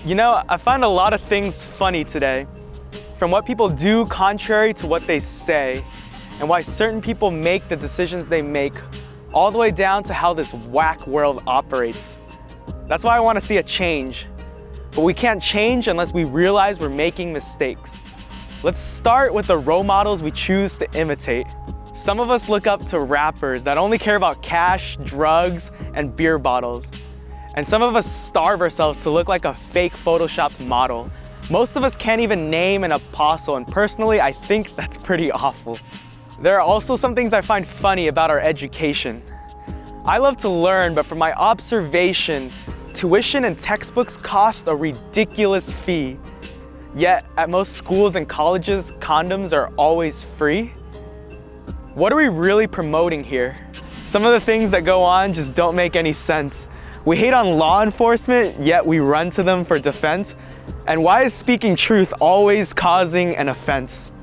You know, I find a lot of things funny today, from what people do contrary to what they say, and why certain people make the decisions they make, all the way down to how this whack world operates. That's why I want to see a change. But we can't change unless we realize we're making mistakes. Let's start with the role models we choose to imitate. Some of us look up to rappers that only care about cash, drugs, and beer bottles. And some of us starve ourselves to look like a fake photoshopped model. Most of us can't even name an apostle, and personally, I think that's pretty awful. There are also some things I find funny about our education. I love to learn, but from my observation, tuition and textbooks cost a ridiculous fee. Yet, at most schools and colleges, condoms are always free. What are we really promoting here? Some of the things that go on just don't make any sense. We hate on law enforcement, yet we run to them for defense. And why is speaking truth always causing an offense?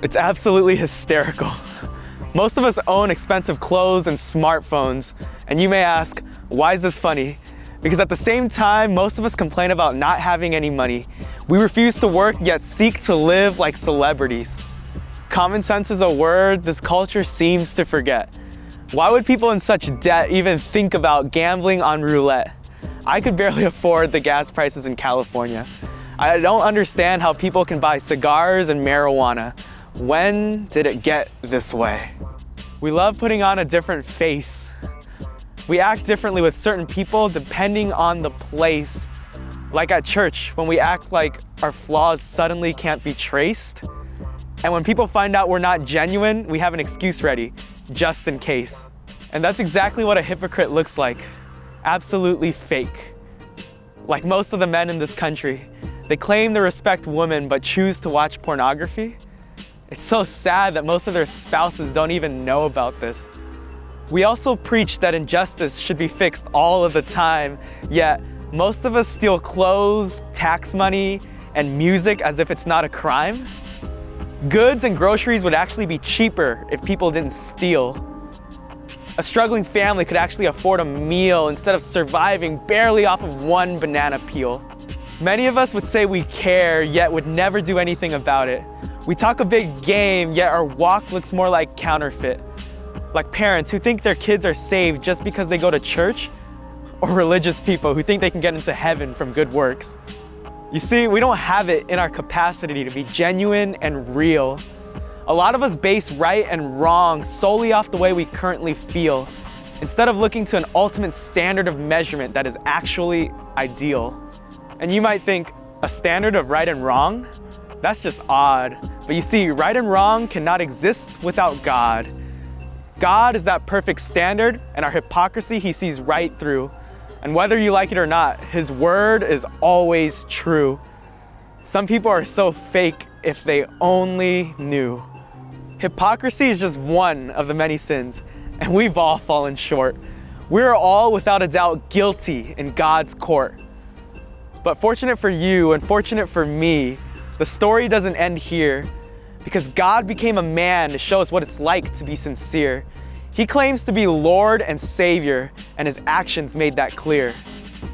It's absolutely hysterical. Most of us own expensive clothes and smartphones. And you may ask, why is this funny? Because at the same time, most of us complain about not having any money. We refuse to work, yet seek to live like celebrities. Common sense is a word this culture seems to forget. Why would people in such debt even think about gambling on roulette? I could barely afford the gas prices in California. I don't understand how people can buy cigars and marijuana. When did it get this way? We love putting on a different face. We act differently with certain people depending on the place. Like at church, when we act like our flaws suddenly can't be traced. And when people find out we're not genuine, we have an excuse ready, just in case. And that's exactly what a hypocrite looks like. Absolutely fake. Like most of the men in this country, they claim to respect women but choose to watch pornography. It's so sad that most of their spouses don't even know about this. We also preach that injustice should be fixed all of the time, yet most of us steal clothes, tax money, and music as if it's not a crime. Goods and groceries would actually be cheaper if people didn't steal. A struggling family could actually afford a meal instead of surviving barely off of one banana peel. Many of us would say we care, yet would never do anything about it. We talk a big game, yet our walk looks more like counterfeit. Like parents who think their kids are saved just because they go to church, or religious people who think they can get into heaven from good works. You see, we don't have it in our capacity to be genuine and real. A lot of us base right and wrong solely off the way we currently feel, instead of looking to an ultimate standard of measurement that is actually ideal. And you might think, a standard of right and wrong? That's just odd. But you see, right and wrong cannot exist without God. God is that perfect standard, and our hypocrisy He sees right through. And whether you like it or not, His word is always true. Some people are so fake if they only knew. Hypocrisy is just one of the many sins, and we've all fallen short. We're all, without a doubt, guilty in God's court. But fortunate for you and fortunate for me, the story doesn't end here, because God became a man to show us what it's like to be sincere. He claims to be Lord and Savior, and His actions made that clear.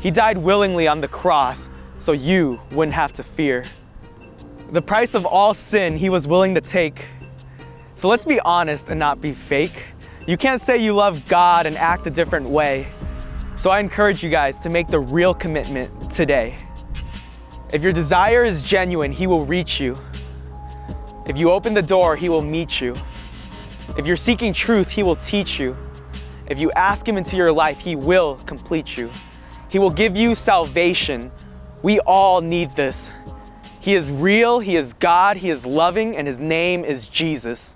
He died willingly on the cross, so you wouldn't have to fear. The price of all sin He was willing to take. So let's be honest and not be fake. You can't say you love God and act a different way. So I encourage you guys to make the real commitment today. If your desire is genuine, He will reach you. If you open the door, He will meet you. If you're seeking truth, He will teach you. If you ask Him into your life, He will complete you. He will give you salvation. We all need this. He is real, He is God, He is loving, and His name is Jesus.